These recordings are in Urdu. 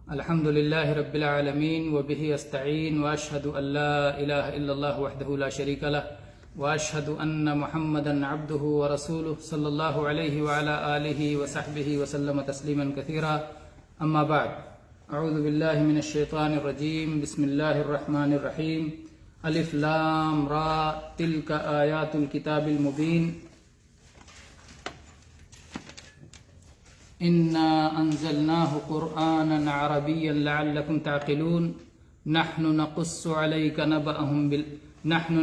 الحمد لله رب العالمين وبه استعين واشهد ان لا اله الا الله وحده لا شريك له واشهد ان محمدا عبده ورسوله صلى الله عليه وعلى اله وصحبه وسلم تسليما كثيرا. اما بعد، اعوذ بالله من الشيطان الرجيم. بسم الله الرحمن الرحيم. الف لام را تلك آيات الكتاب المبين. إنا أنزلناه قرآنا عربيا لعلكم تعقلون. نحن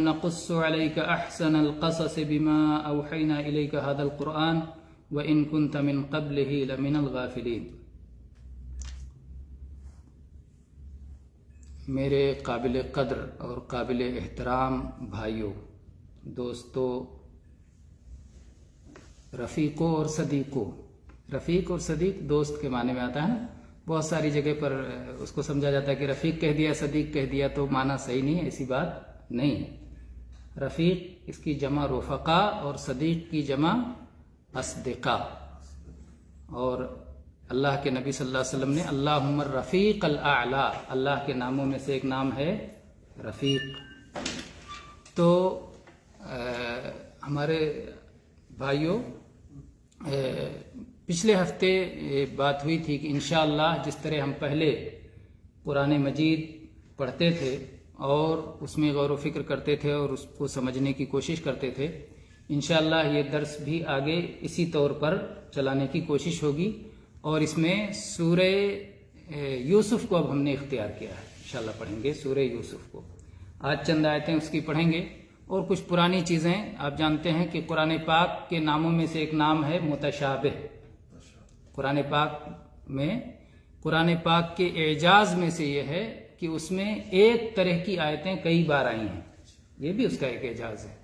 نقص عليك أحسن القصص بما أوحينا إليك هذا القرآن وإن كنت من قبله لمن الغافلين. میرے قابل قدر اور قابل احترام بھائیوں، دوستوں، رفیقوں اور صدیقوں. رفیق اور صدیق دوست کے معنی میں آتا ہے نا. بہت ساری جگہ پر اس کو سمجھا جاتا ہے کہ رفیق کہہ دیا صدیق کہہ دیا تو معنی صحیح نہیں ہے. ایسی بات نہیں ہے. رفیق اس کی جمع رفقا اور صدیق کی جمع اصدقاء. اور اللہ کے نبی صلی اللہ علیہ وسلم نے اللہم الرفیق الاعلی، اللہ کے ناموں میں سے ایک نام ہے رفیق. تو ہمارے بھائیوں، پچھلے ہفتے بات ہوئی تھی کہ انشاءاللہ جس طرح ہم پہلے قرآن مجید پڑھتے تھے اور اس میں غور و فکر کرتے تھے اور اس کو سمجھنے کی کوشش کرتے تھے، انشاءاللہ یہ درس بھی آگے اسی طور پر چلانے کی کوشش ہوگی. اور اس میں سورہ یوسف کو اب ہم نے اختیار کیا ہے. انشاءاللہ پڑھیں گے سورہ یوسف کو. آج چند آیتیں اس کی پڑھیں گے اور کچھ پرانی چیزیں. آپ جانتے ہیں کہ قرآن پاک کے ناموں میں سے ایک نام ہے متشابہ. قرآن پاک کے اعجاز میں سے یہ ہے کہ اس میں ایک طرح کی آیتیں کئی بار آئی ہیں. یہ بھی اس کا ایک اعجاز ہے،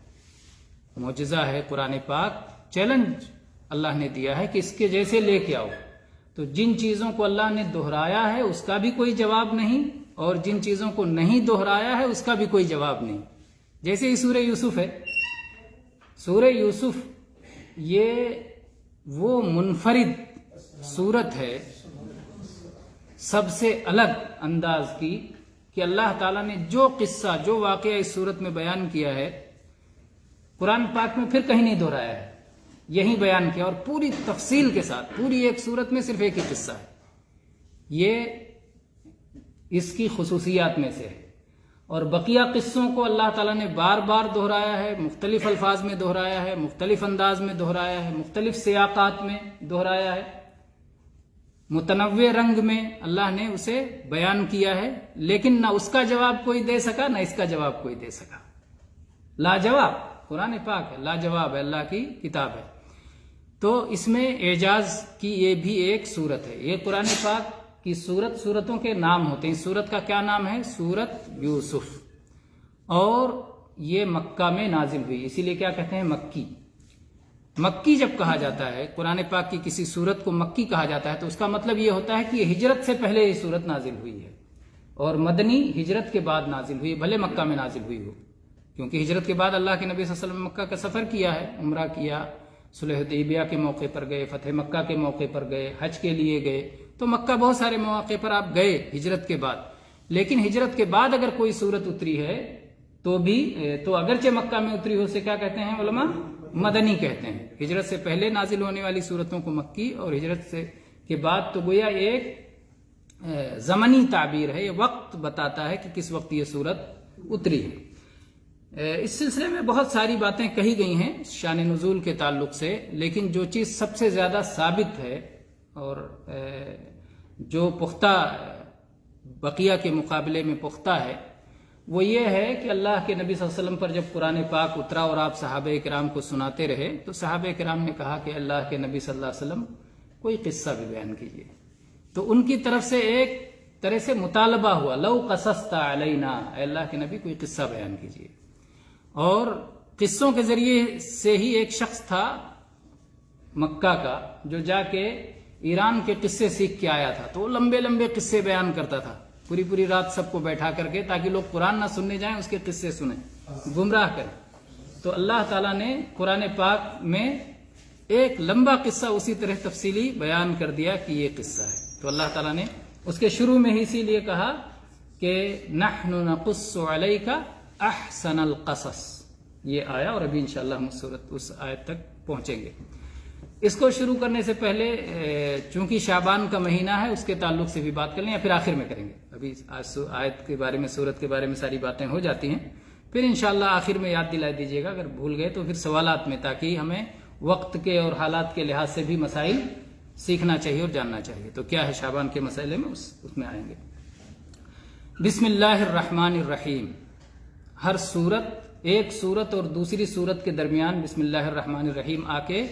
معجزہ ہے. قرآن پاک چیلنج اللہ نے دیا ہے کہ اس کے جیسے لے کے آؤ. تو جن چیزوں کو اللہ نے دہرایا ہے اس کا بھی کوئی جواب نہیں، اور جن چیزوں کو نہیں دہرایا ہے اس کا بھی کوئی جواب نہیں. جیسے ہی سورہ یوسف ہے. سورہ یوسف یہ وہ منفرد صورت ہے سب سے الگ انداز کی کہ اللہ تعالیٰ نے جو قصہ، جو واقعہ اس صورت میں بیان کیا ہے قرآن پاک میں پھر کہیں نہیں دہرایا ہے. یہی بیان کیا اور پوری تفصیل کے ساتھ. پوری ایک صورت میں صرف ایک ہی قصہ ہے. یہ اس کی خصوصیات میں سے ہے. اور بقیہ قصوں کو اللہ تعالیٰ نے بار بار دہرایا ہے، مختلف الفاظ میں دہرایا ہے، مختلف انداز میں دہرایا ہے، مختلف سیاقات میں دہرایا ہے، متنوع رنگ میں اللہ نے اسے بیان کیا ہے. لیکن نہ اس کا جواب کوئی دے سکا، نہ اس کا جواب کوئی دے سکا. لاجواب قرآن پاک ہے، لاجواب ہے، اللہ کی کتاب ہے. تو اس میں اعجاز کی یہ بھی ایک صورت ہے. یہ قرآن پاک کی صورتوں کے نام ہوتے ہیں. اس صورت کا کیا نام ہے؟ سورت یوسف. اور یہ مکہ میں نازل ہوئی، اسی لیے کیا کہتے ہیں؟ مکی. مکی جب کہا جاتا ہے قرآن پاک کی کسی صورت کو مکی کہا جاتا ہے تو اس کا مطلب یہ ہوتا ہے کہ یہ ہجرت سے پہلے یہ صورت نازل ہوئی ہے، اور مدنی ہجرت کے بعد نازل ہوئی، بھلے مکہ میں نازل ہوئی ہو. کیونکہ ہجرت کے بعد اللہ کے نبی صلی اللہ علیہ وسلم مکہ کا سفر کیا ہے، عمرہ کیا، صلح حدیبیہ کے موقع پر گئے، فتح مکہ کے موقع پر گئے، حج کے لیے گئے. تو مکہ بہت سارے مواقع پر آپ گئے ہجرت کے بعد. لیکن ہجرت کے بعد اگر کوئی صورت اتری ہے تو اگرچہ مکہ میں اتری ہو، سے کیا کہتے ہیں علماء؟ مدنی کہتے ہیں. ہجرت سے پہلے نازل ہونے والی صورتوں کو مکی، اور ہجرت سے کے بعد تو گویا ایک زمنی تعبیر ہے. یہ وقت بتاتا ہے کہ کس وقت یہ صورت اتری ہے. اس سلسلے میں بہت ساری باتیں کہی گئی ہیں شان نزول کے تعلق سے، لیکن جو چیز سب سے زیادہ ثابت ہے اور جو پختہ بقیہ کے مقابلے میں پختہ ہے وہ یہ ہے کہ اللہ کے نبی صلی اللہ علیہ وسلم پر جب قرآن پاک اترا اور آپ صحابہ کرام کو سناتے رہے تو صحابہ کرام نے کہا کہ اللہ کے نبی صلی اللہ علیہ وسلم کوئی قصہ بھی بیان کیجیے. تو ان کی طرف سے ایک طرح سے مطالبہ ہوا، لو قصصت علینا، اے اللہ کے نبی کوئی قصہ بیان کیجیے. اور قصوں کے ذریعے سے ہی ایک شخص تھا مکہ کا جو جا کے ایران کے قصے سیکھ کے آیا تھا. تو وہ لمبے لمبے قصے بیان کرتا تھا، پوری رات سب کو بیٹھا کر کے، تاکہ لوگ قرآن نہ سننے جائیں، اس کے قصے سنیں، گمراہ کریں. تو اللہ تعالیٰ نے قرآن پاک میں ایک لمبا قصہ اسی طرح تفصیلی بیان کر دیا کہ یہ قصہ ہے. تو اللہ تعالیٰ نے اس کے شروع میں ہی اسی لیے کہا کہ نحن نقص علیک احسن القصص، یہ آیا، اور ابھی انشاءاللہ ہم اس آیت تک پہنچیں گے۔ اس کو شروع کرنے سے پہلے چونکہ شعبان کا مہینہ ہے اس کے تعلق سے بھی بات کر لیں، یا پھر آخر میں کریں گے؟ ابھی آیت کے بارے میں، سورت کے بارے میں ساری باتیں ہو جاتی ہیں، پھر انشاءاللہ آخر میں یاد دلا دیجیے گا، اگر بھول گئے تو پھر سوالات میں، تاکہ ہمیں وقت کے اور حالات کے لحاظ سے بھی مسائل سیکھنا چاہیے اور جاننا چاہیے۔ تو کیا ہے شعبان کے مسئلے میں، اس میں آئیں گے۔ بسم اللہ الرحمن الرحیم، ہر سورت، ایک سورت اور دوسری سورت کے درمیان بسم اللہ الرحمن الرحیم آ کے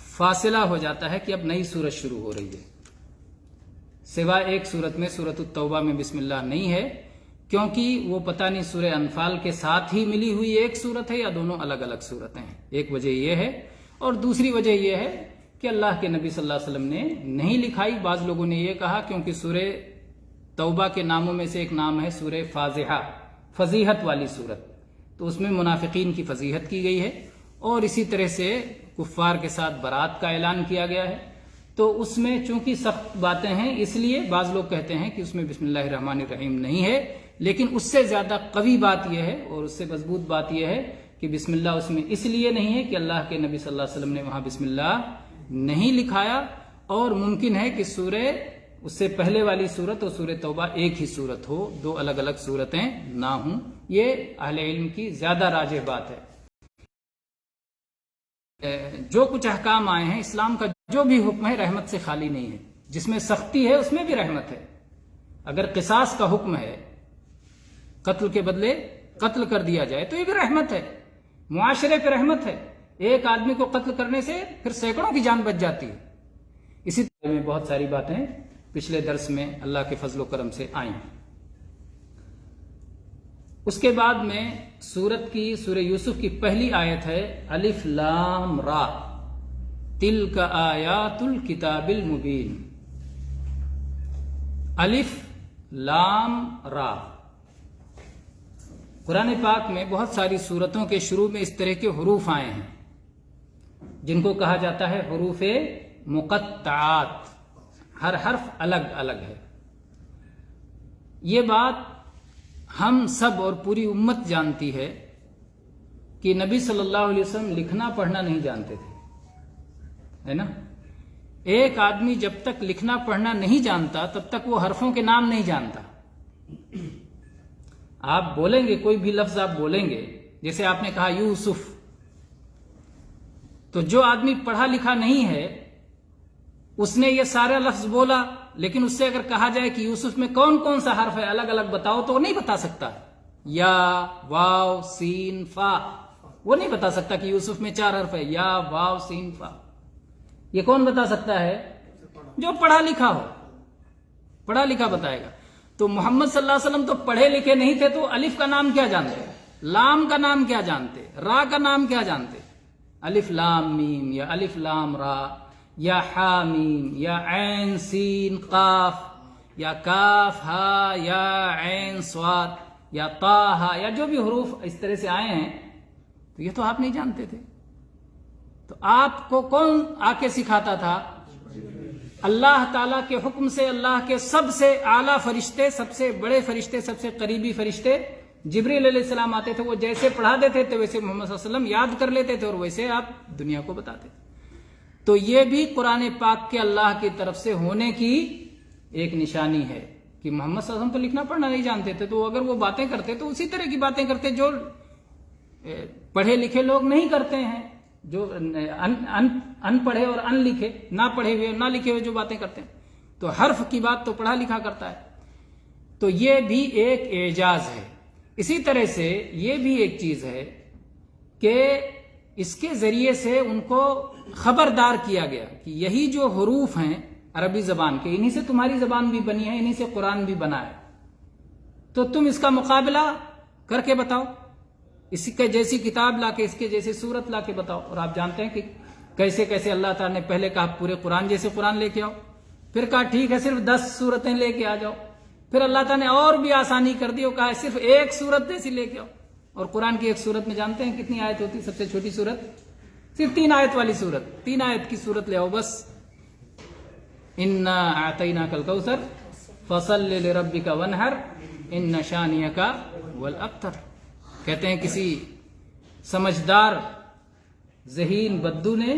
فاصلہ ہو جاتا ہے کہ اب نئی سورت شروع ہو رہی ہے۔ سوائے ایک سورت میں، سورت التوبہ میں بسم اللہ نہیں ہے، کیونکہ وہ پتہ نہیں سورہ انفال کے ساتھ ہی ملی ہوئی ایک سورت ہے یا دونوں الگ الگ صورتیں ہیں۔ ایک وجہ یہ ہے، اور دوسری وجہ یہ ہے کہ اللہ کے نبی صلی اللہ علیہ وسلم نے نہیں لکھائی۔ بعض لوگوں نے یہ کہا کیونکہ سورہ توبہ کے ناموں میں سے ایک نام ہے سورہ فاضحہ، فضیحت والی سورت، تو اس میں منافقین کی فضیحت کی گئی ہے، اور اسی طرح سے کفار کے ساتھ برات کا اعلان کیا گیا ہے، تو اس میں چونکہ سخت باتیں ہیں، اس لیے بعض لوگ کہتے ہیں کہ اس میں بسم اللہ الرحمن الرحیم نہیں ہے، لیکن اس سے زیادہ قوی بات یہ ہے اور اس سے مضبوط بات یہ ہے کہ بسم اللہ اس میں اس لیے نہیں ہے کہ اللہ کے نبی صلی اللہ علیہ وسلم نے وہاں بسم اللہ نہیں لکھایا، اور ممکن ہے کہ سورہ اس سے پہلے والی سورت اور سورہ توبہ ایک ہی سورت ہو، دو الگ الگ سورتیں نہ ہوں۔ یہ اہل علم کی زیادہ راجح بات ہے۔ جو کچھ احکام آئے ہیں، اسلام کا جو بھی حکم ہے رحمت سے خالی نہیں ہے، جس میں سختی ہے اس میں بھی رحمت ہے۔ اگر قصاص کا حکم ہے، قتل کے بدلے قتل کر دیا جائے تو یہ بھی رحمت ہے، معاشرے پہ رحمت ہے۔ ایک آدمی کو قتل کرنے سے پھر سینکڑوں کی جان بچ جاتی ہے۔ اسی طرح میں بہت ساری باتیں پچھلے درس میں اللہ کے فضل و کرم سے آئیں۔ اس کے بعد میں سورت کی، سورہ یوسف کی پہلی آیت ہے الف لام را تلک آیات الکتاب المبین۔ الف لام را، قرآن پاک میں بہت ساری سورتوں کے شروع میں اس طرح کے حروف آئے ہیں جن کو کہا جاتا ہے حروف مقطعات، ہر حرف الگ الگ ہے۔ یہ بات ہم سب اور پوری امت جانتی ہے کہ نبی صلی اللہ علیہ وسلم لکھنا پڑھنا نہیں جانتے تھے، ہے نا؟ ایک آدمی جب تک لکھنا پڑھنا نہیں جانتا تب تک وہ حرفوں کے نام نہیں جانتا۔ آپ بولیں گے، کوئی بھی لفظ آپ بولیں گے، جیسے آپ نے کہا یوسف، تو جو آدمی پڑھا لکھا نہیں ہے اس نے یہ سارا لفظ بولا، لیکن اس سے اگر کہا جائے کہ یوسف میں کون کون سا حرف ہے الگ الگ بتاؤ تو وہ نہیں بتا سکتا۔ یا، واو، سین، فا، وہ نہیں بتا سکتا کہ یوسف میں 4 حرف ہے، یا، واو، سین، فا۔ یہ کون بتا سکتا ہے؟ جو پڑھا لکھا ہو، پڑھا لکھا بتائے گا۔ تو محمد صلی اللہ علیہ وسلم تو پڑھے لکھے نہیں تھے، تو الف کا نام کیا جانتے، لام کا نام کیا جانتے، را کا نام کیا جانتے؟ الف لام میم، یا الف لام را، یا حا میم، یا عین سین قاف، یا کاف ہا، یا عین صاد، یا طا ہا، یا جو بھی حروف اس طرح سے آئے ہیں، تو یہ تو آپ نہیں جانتے تھے۔ تو آپ کو کون آ کے سکھاتا تھا؟ اللہ تعالیٰ کے حکم سے، اللہ کے سب سے اعلیٰ فرشتے، سب سے بڑے فرشتے، سب سے قریبی فرشتے جبریل علیہ السلام آتے تھے، وہ جیسے پڑھا دیتے تھے ویسے محمد صلی اللہ علیہ وسلم یاد کر لیتے تھے اور ویسے آپ دنیا کو بتاتے تھے۔ تو یہ بھی قرآن پاک کے اللہ کی طرف سے ہونے کی ایک نشانی ہے کہ محمد صلی اللہ علیہ وسلم تو لکھنا پڑھنا نہیں جانتے تھے، تو اگر وہ باتیں کرتے تو اسی طرح کی باتیں کرتے جو پڑھے لکھے لوگ نہیں کرتے ہیں، جو ان پڑھے اور ان لکھے، نہ پڑھے ہوئے اور نہ لکھے ہوئے جو باتیں کرتے ہیں۔ تو حرف کی بات تو پڑھا لکھا کرتا ہے، تو یہ بھی ایک اعجاز ہے۔ اسی طرح سے یہ بھی ایک چیز ہے کہ اس کے ذریعے سے ان کو خبردار کیا گیا کہ یہی جو حروف ہیں عربی زبان کے، انہی سے تمہاری زبان بھی بنی ہے، انہی سے قرآن بھی بنا ہے، تو تم اس کا مقابلہ کر کے بتاؤ، اس کے جیسی کتاب لا کے، اس کے جیسی صورت لا کے بتاؤ۔ اور آپ جانتے ہیں کہ کیسے کیسے اللہ تعالیٰ نے پہلے کہا پورے قرآن جیسے قرآن لے کے آؤ، پھر کہا ٹھیک ہے صرف 10 صورتیں لے کے آ جاؤ، پھر اللہ تعالیٰ نے اور بھی آسانی کر دی اور کہا صرف 1 صورت جیسی لے کے آؤ۔ اور قرآن کی 1 صورت میں جانتے ہیں کتنی آیت ہوتی؟ سب سے چھوٹی صورت صرف 3 آیت والی صورت، 3 آیت کی صورت لے آؤ بس۔ انا اعطیناک الکوثر فصل لربک ونحر ان شانئک والابتر. کہتے ہیں کسی سمجھدار ذہین بدو نے،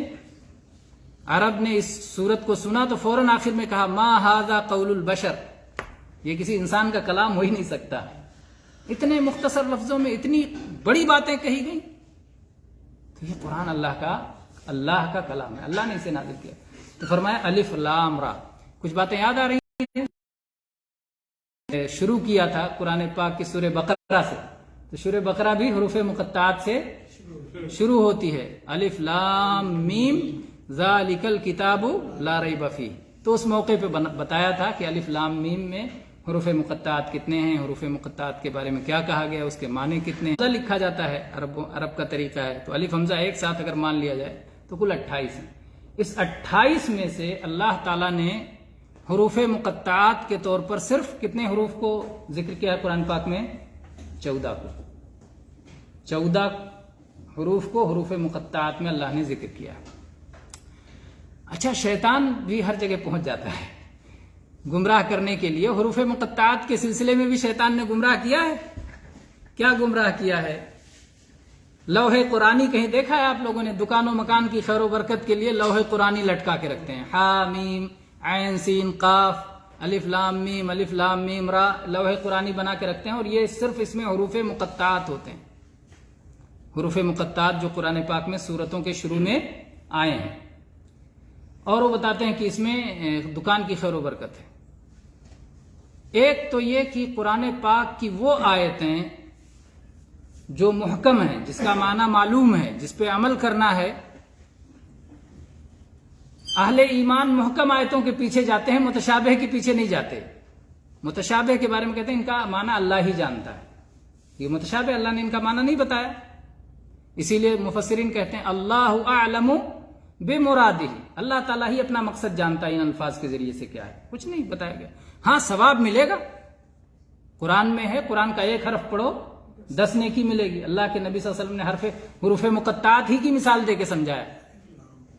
عرب نے اس صورت کو سنا تو فوراً آخر میں کہا ما ھذا قول البشر، یہ کسی انسان کا کلام ہو ہی نہیں سکتا. اتنے مختصر لفظوں میں اتنی بڑی باتیں کہی گئی. تو یہ قرآن اللہ کا کلام ہے، اللہ نے اسے نازل کیا. تو فرمایا الف لام را. کچھ باتیں یاد آ رہی ہیں؟ شروع کیا تھا قرآن پاک کی سورہ بقرہ سے، تو سورہ بقرہ بھی حروف مقطعات سے شروع ہوتی ہے. الف لام میم ذالک الکتاب لا ریب فیہ. تو اس موقع پہ بتایا تھا کہ الف لام میم میں حروف مقطعات کتنے ہیں، حروف مقطعات کے بارے میں کیا کہا گیا، اس کے معنی کتنے ہیں. لکھا جاتا ہے، عرب کا طریقہ ہے. تو الف حمزہ ایک ساتھ اگر مان لیا جائے تو کل 28 ہیں. اس 28 میں سے اللہ تعالیٰ نے حروف مقطعات کے طور پر صرف کتنے حروف کو ذکر کیا ہے قرآن پاک میں؟ 14 کو. 14 حروف کو حروف مقطعات میں اللہ نے ذکر کیا. اچھا، شیطان بھی ہر جگہ پہنچ جاتا ہے گمراہ کرنے کے لیے. حروف مقطعات کے سلسلے میں بھی شیطان نے گمراہ کیا ہے. کیا گمراہ کیا ہے؟ لوح قرآنی کہیں دیکھا ہے آپ لوگوں نے؟ دکان و مکان کی خیر و برکت کے لیے لوح قرآنی لٹکا کے رکھتے ہیں. حا میم عین سین قاف الف لام میم را، لوح قرآنی بنا کے رکھتے ہیں. اور یہ صرف اس میں حروف مقطعات ہوتے ہیں، حروف مقطعات جو قرآن پاک میں سورتوں کے شروع میں آئے ہیں. اور وہ بتاتے ہیں کہ اس میں دکان کی خیر و برکت ہے. ایک تو یہ کہ قرآن پاک کی وہ آیتیں جو محکم ہیں، جس کا معنی معلوم ہے، جس پہ عمل کرنا ہے. اہل ایمان محکم آیتوں کے پیچھے جاتے ہیں، متشابہ کے پیچھے نہیں جاتے. متشابہ کے بارے میں کہتے ہیں ان کا معنی اللہ ہی جانتا ہے. یہ متشابہ اللہ نے ان کا معنی نہیں بتایا. اسی لیے مفسرین کہتے ہیں اللہ اعلم بمرادہ، اللہ تعالیٰ ہی اپنا مقصد جانتا ہے ان الفاظ کے ذریعے سے کیا ہے، کچھ نہیں بتایا گیا. ہاں ثواب ملے گا، قرآن میں ہے قرآن کا ایک حرف پڑھو 10 نیکی ملے گی. اللہ کے نبی صلی اللہ علیہ وسلم نے حروف مقطعات ہی کی مثال دے کے سمجھایا.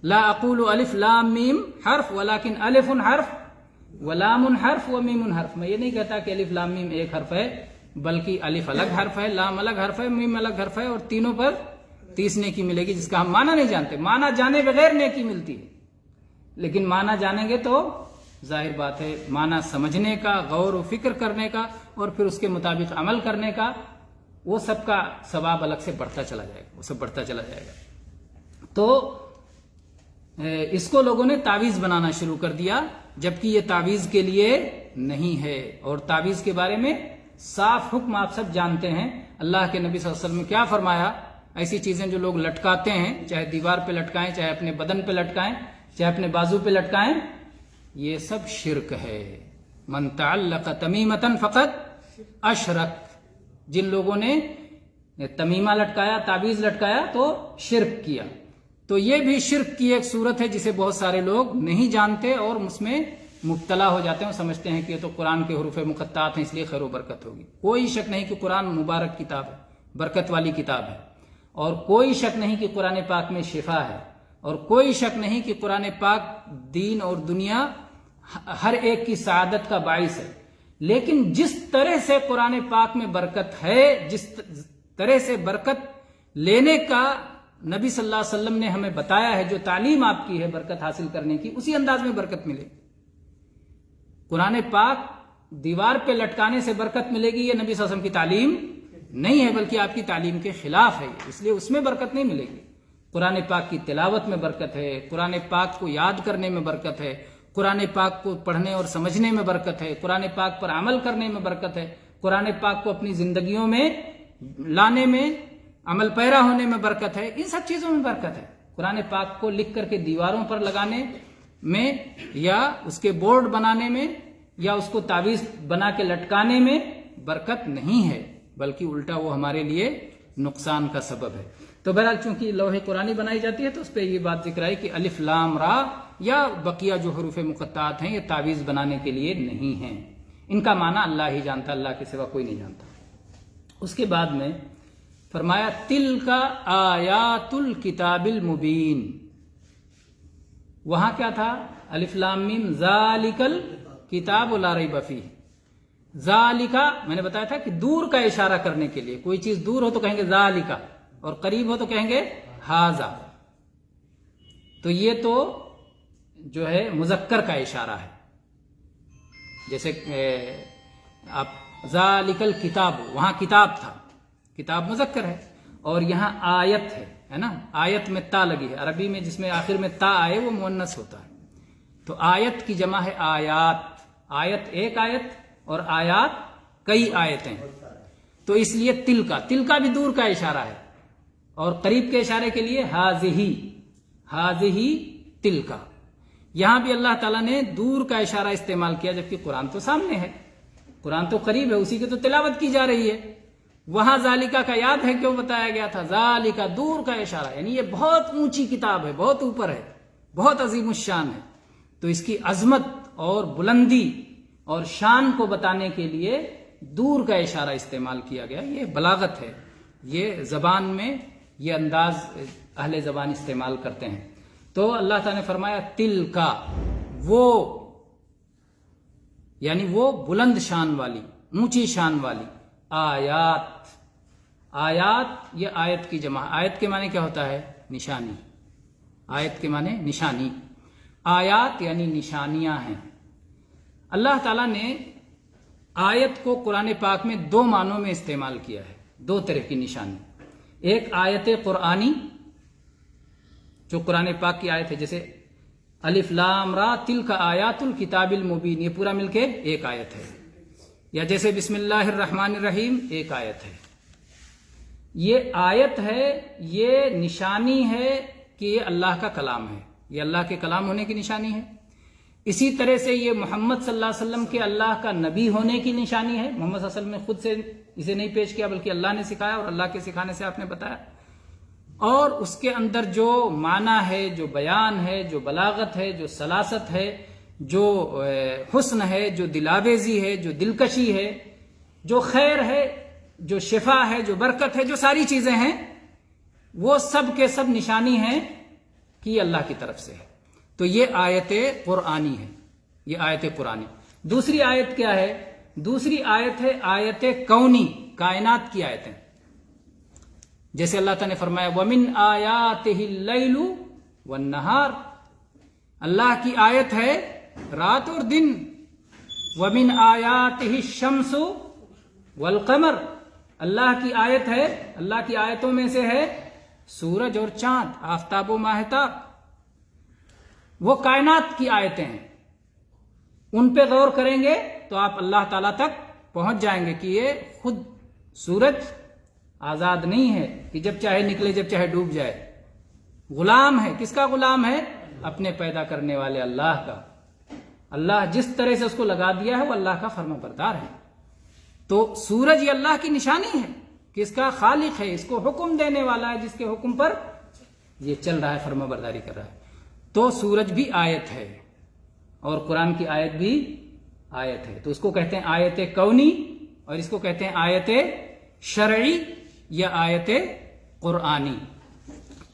لا اقول الف لام میم حرف ولکن الف حرف ولام حرف ومیم حرف. میں یہ نہیں کہتا کہ الف لام میم ایک حرف ہے، بلکہ الف الگ حرف ہے، لام الگ حرف ہے، میم الگ حرف ہے، اور تینوں پر 30 نیکی ملے گی، جس کا ہم معنی نہیں جانتے. معنی جانے بغیر نیکی ملتی ہے، لیکن معنی جانیں گے تو ظاہر بات ہے معنی سمجھنے کا، غور و فکر کرنے کا، اور پھر اس کے مطابق عمل کرنے کا، وہ سب کا ثواب الگ سے بڑھتا چلا جائے گا، وہ سب بڑھتا چلا جائے گا. تو اس کو لوگوں نے تعویذ بنانا شروع کر دیا، جبکہ یہ تعویذ کے لیے نہیں ہے. اور تعویذ کے بارے میں صاف حکم آپ سب جانتے ہیں. اللہ کے نبی صلی اللہ علیہ وسلم نے کیا فرمایا؟ ایسی چیزیں جو لوگ لٹکاتے ہیں، چاہے دیوار پہ لٹکائیں، چاہے اپنے بدن پہ لٹکائیں، چاہے اپنے بازو پہ لٹکائیں، یہ سب شرک ہے. من تعلق تمیمۃ فقط اشرک. جن لوگوں نے تمیمہ لٹکایا، تعویذ لٹکایا، تو شرک کیا. تو یہ بھی شرک کی ایک صورت ہے جسے بہت سارے لوگ نہیں جانتے اور اس میں مبتلا ہو جاتے ہیں، سمجھتے ہیں کہ یہ تو قرآن کے حروف مقطعات ہیں اس لیے خیر و برکت ہوگی. کوئی شک نہیں کہ قرآن مبارک کتاب ہے، برکت والی کتاب ہے. اور کوئی شک نہیں کہ قرآن پاک میں شفا ہے. اور کوئی شک نہیں کہ قرآن پاک دین اور دنیا ہر ایک کی سعادت کا باعث ہے. لیکن جس طرح سے قرآن پاک میں برکت ہے، جس طرح سے برکت لینے کا نبی صلی اللہ علیہ وسلم نے ہمیں بتایا ہے، جو تعلیم آپ کی ہے برکت حاصل کرنے کی، اسی انداز میں برکت ملے. قرآن پاک دیوار پہ لٹکانے سے برکت ملے گی، یہ نبی صلی اللہ علیہ وسلم کی تعلیم نہیں ہے، بلکہ آپ کی تعلیم کے خلاف ہے، اس لیے اس میں برکت نہیں ملے گی. قرآن پاک کی تلاوت میں برکت ہے، قرآن پاک کو یاد کرنے میں برکت ہے، قرآن پاک کو پڑھنے اور سمجھنے میں برکت ہے، قرآن پاک پر عمل کرنے میں برکت ہے، قرآن پاک کو اپنی زندگیوں میں لانے میں، عمل پیرا ہونے میں برکت ہے. ان سب چیزوں میں برکت ہے. قرآن پاک کو لکھ کر کے دیواروں پر لگانے میں، یا اس کے بورڈ بنانے میں، یا اس کو تعویذ بنا کے لٹکانے میں برکت نہیں ہے، بلکہ الٹا وہ ہمارے لیے نقصان کا سبب ہے. تو بہرحال چونکہ لوح قرآنی بنائی جاتی ہے تو اس پہ یہ بات ذکر آئی کہ الف لام را یا بقیہ جو حروف مقطعات ہیں یہ تعویذ بنانے کے لیے نہیں ہیں. ان کا معنی اللہ ہی جانتا، اللہ کے سوا کوئی نہیں جانتا. اس کے بعد میں فرمایا تلک آیات الکتاب المبین. وہاں کیا تھا؟ الف لام میم ذالک الکتاب لا ریب فیہ. ذالکا میں نے بتایا تھا کہ دور کا اشارہ کرنے کے لیے، کوئی چیز دور ہو تو کہیں گے ذالکا، اور قریب ہو تو کہیں گے ہاذا. تو یہ تو جو ہے مذکر کا اشارہ ہے. جیسے آپ ذالک الکتاب، وہاں کتاب تھا، کتاب مذکر ہے، اور یہاں آیت ہے نا، آیت میں تا لگی ہے. عربی میں جس میں آخر میں تا آئے وہ مؤنث ہوتا ہے. تو آیت کی جمع ہے آیات. آیت ایک آیت اور آیات کئی آیتیں. تو اس لیے تل کا بھی دور کا اشارہ ہے، اور قریب کے اشارے کے لیے ہاذہی تل کا. یہاں بھی اللہ تعالیٰ نے دور کا اشارہ استعمال کیا، جبکہ قرآن تو سامنے ہے، قرآن تو قریب ہے، اسی کی تو تلاوت کی جا رہی ہے. وہاں ذالکا کا یاد ہے کیوں بتایا گیا تھا؟ ذالکا دور کا اشارہ، یعنی یہ بہت اونچی کتاب ہے، بہت اوپر ہے، بہت عظیم الشان ہے. تو اس کی عظمت اور بلندی اور شان کو بتانے کے لیے دور کا اشارہ استعمال کیا گیا. یہ بلاغت ہے، یہ زبان میں یہ انداز اہل زبان استعمال کرتے ہیں. تو اللہ تعالیٰ نے فرمایا تل کا، وہ یعنی وہ بلند شان والی، اونچی شان والی آیات. آیات یہ آیت کی جمع. آیت کے معنی کیا ہوتا ہے؟ نشانی. آیت کے معنی نشانی. آیات یعنی نشانیاں ہیں. اللہ تعالیٰ نے آیت کو قرآن پاک میں دو معنوں میں استعمال کیا ہے، دو طرح کی نشانی. ایک آیت قرآنی جو قرآن پاک کی آیت ہے، جیسے الف لام را تلک آیات الکتاب المبین، یہ پورا مل کے ایک آیت ہے. یا جیسے بسم اللہ الرحمن الرحیم ایک آیت ہے. یہ آیت ہے، یہ نشانی ہے کہ یہ اللہ کا کلام ہے، یہ اللہ کے کلام ہونے کی نشانی ہے. اسی طرح سے یہ محمد صلی اللہ علیہ وسلم کے اللہ کا نبی ہونے کی نشانی ہے. محمد صلی اللہ علیہ وسلم نے خود سے اسے نہیں پیش کیا، بلکہ اللہ نے سکھایا، اور اللہ کے سکھانے سے آپ نے بتایا. اور اس کے اندر جو معنی ہے، جو بیان ہے، جو بلاغت ہے، جو سلاست ہے، جو حسن ہے، جو دلآویزی ہے، جو دلکشی ہے، جو خیر ہے، جو شفا ہے، جو برکت ہے، جو ساری چیزیں ہیں، وہ سب کے سب نشانی ہیں کہ یہ اللہ کی طرف سے ہے. تو یہ آیت قرآنی ہے، یہ آیت قرآنی. دوسری آیت کیا ہے؟ دوسری آیت ہے آیت کونی، کائنات کی آیتیں. جیسے اللہ تعالیٰ نے فرمایا وَمِنْ آیَاتِهِ اللَّيْلُ وَالنَّهَارُ، اللہ کی آیت ہے رات اور دن. وَمِنْ آیَاتِهِ الشَّمْسُ وَالْقَمَرُ، اللہ کی آیت ہے، اللہ کی آیتوں میں سے ہے سورج اور چاند، آفتاب و ماہتاب. وہ کائنات کی آیتیں ہیں. ان پہ غور کریں گے تو آپ اللہ تعالیٰ تک پہنچ جائیں گے کہ یہ خود سورج آزاد نہیں ہے کہ جب چاہے نکلے جب چاہے ڈوب جائے. غلام ہے. کس کا غلام ہے؟ اپنے پیدا کرنے والے اللہ کا. اللہ جس طرح سے اس کو لگا دیا ہے وہ اللہ کا فرما بردار ہے. تو سورج یہ اللہ کی نشانی ہے کہ اس کا خالق ہے، اس کو حکم دینے والا ہے، جس کے حکم پر یہ چل رہا ہے، فرما برداری کر رہا ہے. تو سورج بھی آیت ہے، اور قرآن کی آیت بھی آیت ہے. تو اس کو کہتے ہیں آیت کونی، اور اس کو کہتے ہیں آیت شرعی یا آیت قرآنی.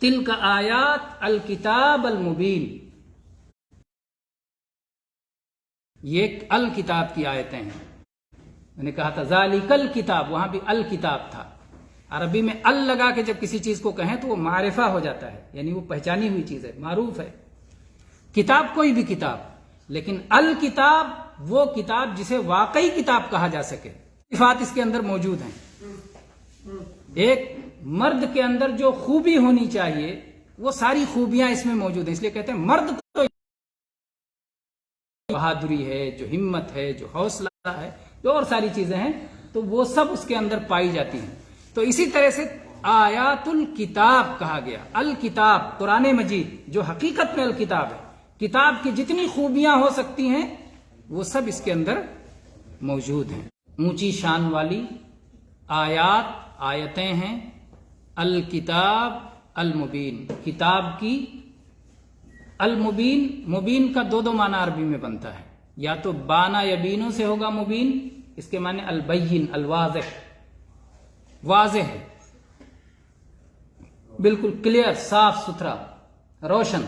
تلک آیات الکتاب المبین، یہ الکتاب کی آیتیں ہیں. میں نے کہا تھا ذالک الکتاب، وہاں بھی الکتاب تھا. عربی میں ال لگا کے جب کسی چیز کو کہیں تو وہ معرفہ ہو جاتا ہے، یعنی وہ پہچانی ہوئی چیز ہے، معروف ہے. کتاب کوئی بھی کتاب، لیکن الکتاب وہ کتاب جسے واقعی کتاب کہا جا سکے. صفات اس کے اندر موجود ہیں. ایک مرد کے اندر جو خوبی ہونی چاہیے وہ ساری خوبیاں اس میں موجود ہیں. اس لیے کہتے ہیں مرد تو بہادری ہے، جو ہمت ہے، جو حوصلہ ہے، جو اور ساری چیزیں ہیں، تو وہ سب اس کے اندر پائی جاتی ہیں. تو اسی طرح سے آیات الکتاب کہا گیا. الکتاب قرآن مجید جو حقیقت میں الکتاب ہے، کتاب کی جتنی خوبیاں ہو سکتی ہیں وہ سب اس کے اندر موجود ہیں. اونچی شان والی آیات، آیتیں ہیں. الکتاب المبین، کتاب کی. المبین، مبین کا دو معنی عربی میں بنتا ہے. یا تو بانا یبینوں سے ہوگا مبین، اس کے معنی البین، الواضح، واضح ہے، بالکل کلیئر، صاف ستھرا، روشن.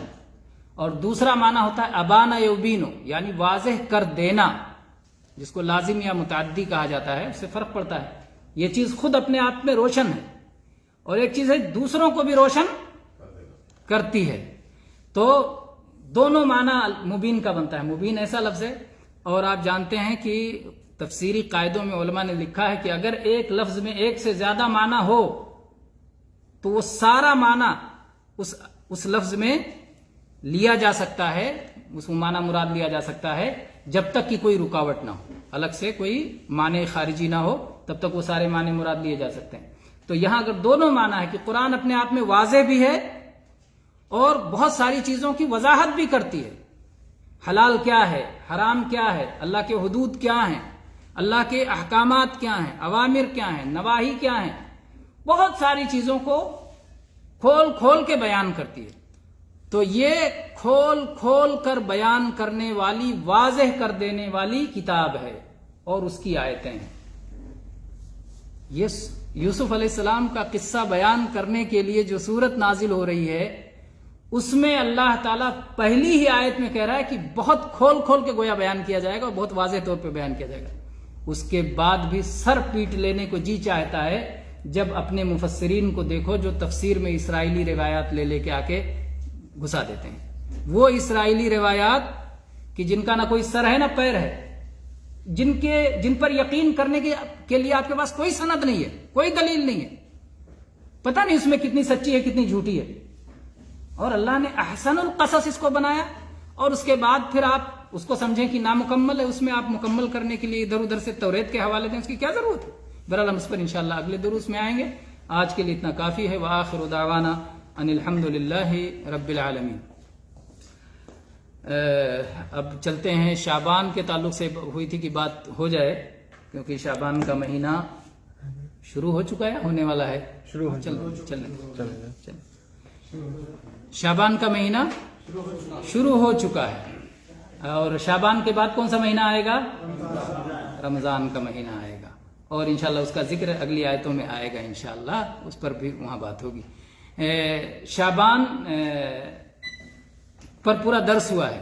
اور دوسرا معنی ہوتا ہے ابانا یبینو، یعنی واضح کر دینا، جس کو لازم یا متعدی کہا جاتا ہے، اس سے فرق پڑتا ہے. یہ چیز خود اپنے آپ میں روشن ہے، اور ایک چیز ہے دوسروں کو بھی روشن کرتی ہے. تو دونوں معنی مبین کا بنتا ہے. مبین ایسا لفظ ہے، اور آپ جانتے ہیں کہ تفسیری قاعدوں میں علماء نے لکھا ہے کہ اگر ایک لفظ میں ایک سے زیادہ معنی ہو تو وہ سارا معنی اس لفظ میں لیا جا سکتا ہے، اس کو معنی مراد لیا جا سکتا ہے، جب تک کہ کوئی رکاوٹ نہ ہو، الگ سے کوئی معنی خارجی نہ ہو، تب تک وہ سارے معنی مراد لیے جا سکتے ہیں. تو یہاں اگر دونوں معنی ہے کہ قرآن اپنے آپ میں واضح بھی ہے اور بہت ساری چیزوں کی وضاحت بھی کرتی ہے. حلال کیا ہے، حرام کیا ہے، اللہ کے حدود کیا ہیں، اللہ کے احکامات کیا ہیں، اوامر کیا ہیں، نواہی کیا ہیں، بہت ساری چیزوں کو کھول کھول کے بیان کرتی ہے. تو یہ کھول کھول کر بیان کرنے والی، واضح کر دینے والی کتاب ہے، اور اس کی آیتیں ہیں. یہ یوسف علیہ السلام کا قصہ بیان کرنے کے لیے جو سورت نازل ہو رہی ہے، اس میں اللہ تعالیٰ پہلی ہی آیت میں کہہ رہا ہے کہ بہت کھول کھول کے گویا بیان کیا جائے گا، اور بہت واضح طور پہ بیان کیا جائے گا. اس کے بعد بھی سر پیٹ لینے کو جی چاہتا ہے جب اپنے مفسرین کو دیکھو جو تفسیر میں اسرائیلی روایات لے کے آ کے گھسا دیتے ہیں. وہ اسرائیلی روایات کہ جن کا نہ کوئی سر ہے نہ پیر ہے، جن پر یقین کرنے کے لیے آپ کے پاس کوئی سند نہیں ہے، کوئی دلیل نہیں ہے، پتہ نہیں اس میں کتنی سچی ہے کتنی جھوٹی ہے. اور اللہ نے احسن القصص اس کو بنایا، اور اس کے بعد پھر آپ اس کو سمجھیں کہ نامکمل ہے، اس میں آپ مکمل کرنے کے لیے ادھر ادھر سے توریت کے حوالے دیں، اس کی کیا ضرورت ہے؟ بہرحال ہم اس پر انشاءاللہ اگلے دروس میں آئیں گے. آج کے لیے اتنا کافی ہے. وآخر دعوانا ان الحمد للہ رب العالمین. اب چلتے ہیں، شعبان کے تعلق سے ہوئی تھی کہ بات ہو جائے، کیونکہ شعبان کا مہینہ شروع ہو چکا ہے، ہونے والا ہے، شعبان کا مہینہ شروع ہو چکا ہے. اور شعبان کے بعد کون سا مہینہ آئے گا؟ رمضان کا مہینہ آئے گا، اور انشاءاللہ اس کا ذکر اگلی آیتوں میں آئے گا انشاءاللہ، اس پر بھی وہاں بات ہوگی. شعبان پر پورا درس ہوا ہے،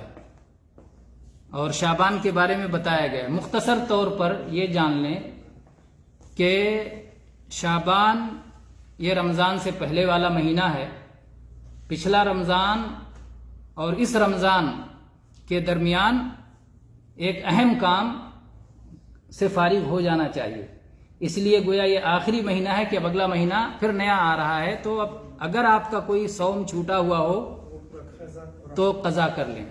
اور شعبان کے بارے میں بتایا گیا ہے. مختصر طور پر یہ جان لیں کہ شعبان یہ رمضان سے پہلے والا مہینہ ہے. پچھلا رمضان اور اس رمضان کے درمیان ایک اہم کام سے فارغ ہو جانا چاہیے، اس لیے گویا یہ آخری مہینہ ہے کہ اب اگلا مہینہ پھر نیا آ رہا ہے. تو اب اگر آپ کا کوئی صوم چھوٹا ہوا ہو تو قضا کر لیں.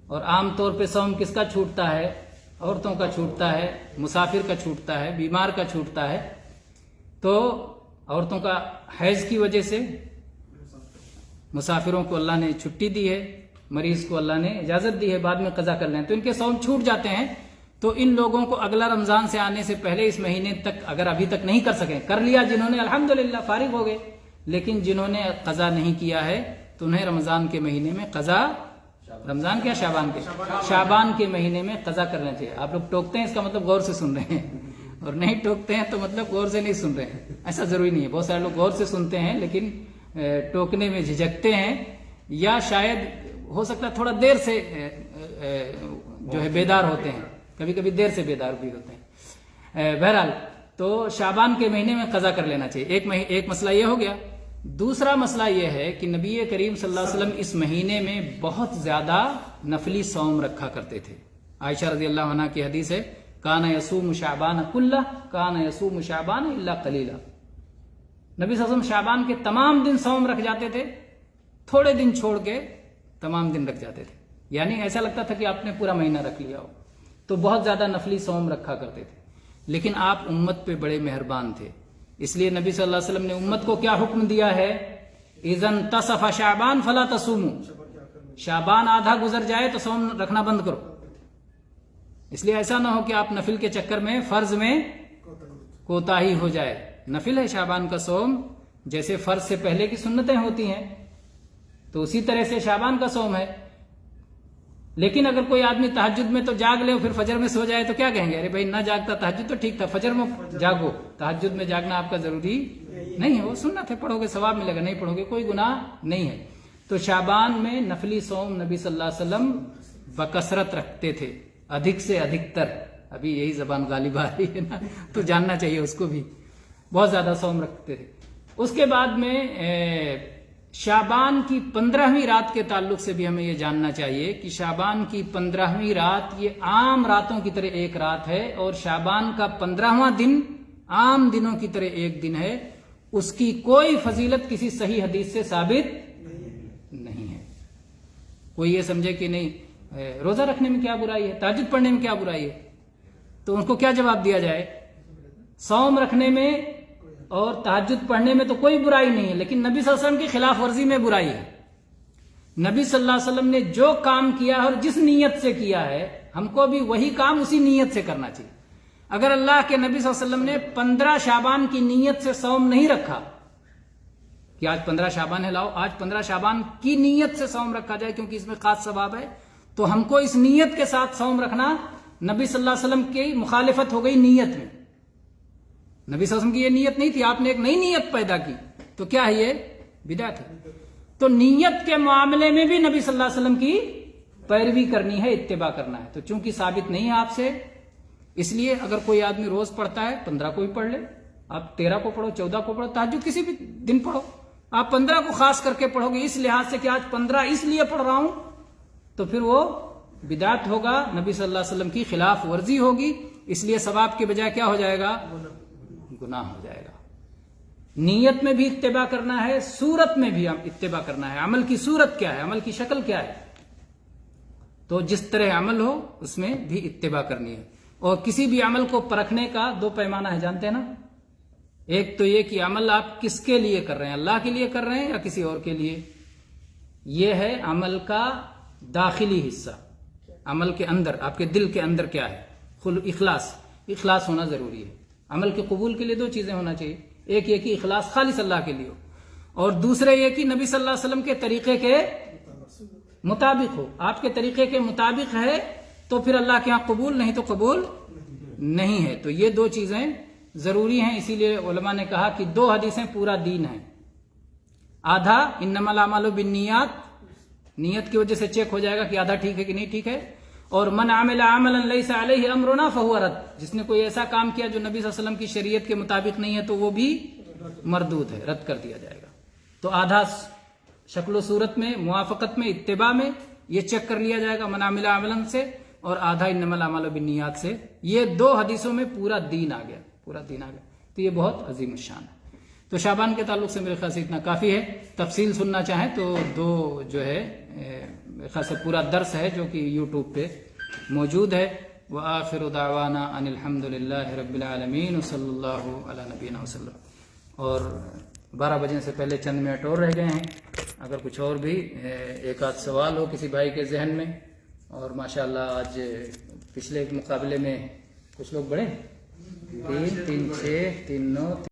اور عام طور پہ صوم کس کا چھوٹتا ہے؟ عورتوں کا چھوٹتا ہے، مسافر کا چھوٹتا ہے، بیمار کا چھوٹتا ہے. تو عورتوں کا حیض کی وجہ سے، مسافروں کو اللہ نے چھٹی دی ہے، مریض کو اللہ نے اجازت دی ہے بعد میں قضا کر لیں، تو ان کے صوم چھوٹ جاتے ہیں. تو ان لوگوں کو اگلا رمضان سے آنے سے پہلے اس مہینے تک اگر ابھی تک نہیں کر سکیں، کر لیا جنہوں نے الحمدللہ فارغ ہو گئے، لیکن جنہوں نے قضا نہیں کیا ہے تو انہیں رمضان کے مہینے میں قضا، رمضان کیا شعبان کے مہینے میں قضا کرنا چاہیے. آپ لوگ ٹوکتے ہیں، اس کا مطلب غور سے سن رہے ہیں، اور نہیں ٹوکتے ہیں تو مطلب غور سے نہیں سن رہے ہیں. ایسا ضروری نہیں ہے، بہت سارے لوگ غور سے سنتے ہیں لیکن ٹوکنے میں جھجکتے ہیں، یا شاید ہو سکتا ہے تھوڑا دیر سے جو ہے بیدار ہوتے ہیں، کبھی کبھی دیر سے بیدار بھی ہوتے ہیں. بہرحال تو شعبان کے مہینے میں قضا کر لینا چاہیے. ایک مسئلہ یہ ہو گیا. دوسرا مسئلہ یہ ہے کہ نبی کریم صلی اللہ علیہ وسلم اس مہینے میں بہت زیادہ نفلی صوم رکھا کرتے تھے. عائشہ رضی اللہ عنہا کی حدیث ہے، کان یصوم شعبان کلہ کان یصوم شعبان الا قلیلا. نبی صلی اللہ علیہ وسلم شعبان کے تمام دن صوم رکھ جاتے تھے، تھوڑے دن چھوڑ کے تمام دن رکھ جاتے تھے. یعنی ایسا لگتا تھا کہ آپ نے پورا مہینہ رکھ لیا ہو. تو بہت زیادہ نفلی صوم رکھا کرتے تھے. لیکن آپ امت پہ بڑے مہربان تھے، اس لیے نبی صلی اللہ علیہ وسلم نے امت کو کیا حکم دیا ہے؟ اذا انتصف شعبان فلا تصوموا. شعبان آدھا گزر جائے تو صوم رکھنا بند کرو. اس لیے ایسا نہ ہو کہ آپ نفل کے چکر میں فرض میں کوتاہی ہو جائے. نفل ہے شعبان کا صوم، جیسے فرض سے پہلے کی سنتیں ہوتی ہیں تو اسی طرح سے شعبان کا صوم ہے. لیکن اگر کوئی آدمی تہجد میں تو جاگ لے، پھر فجر میں سو جائے تو کیا کہیں گے؟ ارے بھائی نہ جاگتا تہجد تو ٹھیک تھا، فجر میں جاگو. تہجد میں جاگنا آپ کا ضروری نہیں ہے، وہ سنت ہے، پڑھو گے ثواب ملے گا، نہیں پڑھو گے کوئی گناہ نہیں ہے. تو شعبان میں نفلی صوم نبی صلی اللہ علیہ وسلم بکثرت رکھتے تھے، ادھک سے ادھکتر. ابھی یہی زبان غالب آ رہی ہے نا، تو جاننا چاہیے اس کو بھی. بہت زیادہ صوم رکھتے تھے. اس کے بعد میں شعبان کی 15ویں رات کے تعلق سے بھی ہمیں یہ جاننا چاہیے کہ شعبان کی 15ویں رات یہ عام راتوں کی طرح ایک رات ہے، اور شعبان کا 15واں دن عام دنوں کی طرح ایک دن ہے. اس کی کوئی فضیلت کسی صحیح حدیث سے ثابت نہیں ہے. کوئی یہ سمجھے کہ نہیں روزہ رکھنے میں کیا برائی ہے، تہجد پڑھنے میں کیا برائی ہے، تو ان کو کیا جواب دیا جائے؟ صوم رکھنے میں اور تہجد پڑھنے میں تو کوئی برائی نہیں ہے، لیکن نبی صلی اللہ علیہ وسلم کی خلاف ورزی میں برائی ہے. نبی صلی اللہ علیہ وسلم نے جو کام کیا ہے اور جس نیت سے کیا ہے، ہم کو بھی وہی کام اسی نیت سے کرنا چاہیے. اگر اللہ کے نبی صلی اللہ علیہ وسلم نے 15 شعبان کی نیت سے صوم نہیں رکھا کہ آج 15 شعبان ہے، لاؤ آج 15 شعبان کی نیت سے صوم رکھا جائے کیونکہ اس میں خاص ثواب ہے، تو ہم کو اس نیت کے ساتھ صوم رکھنا نبی صلی اللہ علیہ وسلم کی مخالفت ہو گئی نیت میں. نبی صلی اللہ علیہ وسلم کی یہ نیت نہیں تھی، آپ نے ایک نئی نیت پیدا کی، تو کیا ہے یہ بدعت ہے. تو نیت کے معاملے میں بھی نبی صلی اللہ علیہ وسلم کی پیروی کرنی ہے، اتباع کرنا ہے. تو چونکہ ثابت نہیں ہے آپ سے، اس لیے اگر کوئی آدمی روز پڑھتا ہے 15 کو بھی پڑھ لے، آپ 13 کو پڑھو، 14 کو پڑھو، تہجد کسی بھی دن پڑھو. آپ 15 کو خاص کر کے پڑھو گے اس لحاظ سے کہ آج 15 اس لیے پڑھ رہا ہوں، تو پھر وہ بدعت ہوگا، نبی صلی اللہ علیہ وسلم کی خلاف ورزی ہوگی. اس لیے ثواب کے بجائے کیا ہو جائے گا؟ گناہ ہو جائے گا. نیت میں بھی اتباع کرنا ہے، صورت میں بھی اتباع کرنا ہے. عمل کی صورت کیا ہے، عمل کی شکل کیا ہے، تو جس طرح عمل ہو اس میں بھی اتباع کرنی ہے. اور کسی بھی عمل کو پرکھنے کا 2 پیمانہ ہے، جانتے ہیں نا. ایک تو یہ کہ عمل آپ کس کے لیے کر رہے ہیں، اللہ کے لیے کر رہے ہیں یا کسی اور کے لیے. یہ ہے عمل کا داخلی حصہ. عمل کے اندر، آپ کے دل کے اندر کیا ہے، اخلاص ہونا ضروری ہے. عمل کے قبول کے لیے 2 چیزیں ہونا چاہیے. ایک یہ کہ اخلاص خالص اللہ کے لیے ہو، اور دوسرے یہ کہ نبی صلی اللہ علیہ وسلم کے طریقے کے مطابق ہو. آپ کے طریقے کے مطابق ہے تو پھر اللہ کے ہاں قبول، نہیں تو قبول نہیں ہے. تو یہ 2 چیزیں ضروری ہیں. اسی لیے علماء نے کہا کہ 2 حدیثیں پورا دین ہیں. آدھا انما الاعمال بالنیات، نیت کی وجہ سے چیک ہو جائے گا کہ آدھا ٹھیک ہے کہ نہیں ٹھیک ہے. اور من عمل عملا لیس علیہ امرنا فہو رد، جس نے کوئی ایسا کام کیا جو نبی صلی اللہ علیہ وسلم کی شریعت کے مطابق نہیں ہے تو وہ بھی مردود ہے، رد کر دیا جائے گا. تو آدھا شکل و صورت میں، موافقت میں، اتباع میں یہ چیک کر لیا جائے گا من عمل عملا سے، اور آدھا انما الاعمال بالنیات سے. یہ 2 حدیثوں میں پورا دین آ گیا، پورا دین آ گیا. تو یہ بہت عظیم الشان ہے. تو شعبان کے تعلق سے میرے خیال سے اتنا کافی ہے. تفصیل سننا چاہیں تو 2 جو ہے میرے خیال سے پورا درس ہے جو کہ یوٹیوب پہ موجود ہے. وآخر دعوانا ان الحمد للہ رب العالمین وصلی اللہ علی نبینا وسلم. اور 12 بجے سے پہلے چند منٹ اور رہ گئے ہیں. اگر کچھ اور بھی ایک آدھ سوال ہو کسی بھائی کے ذہن میں. اور ماشاءاللہ آج پچھلے مقابلے میں کچھ لوگ بڑھے، 3 3 6 3 9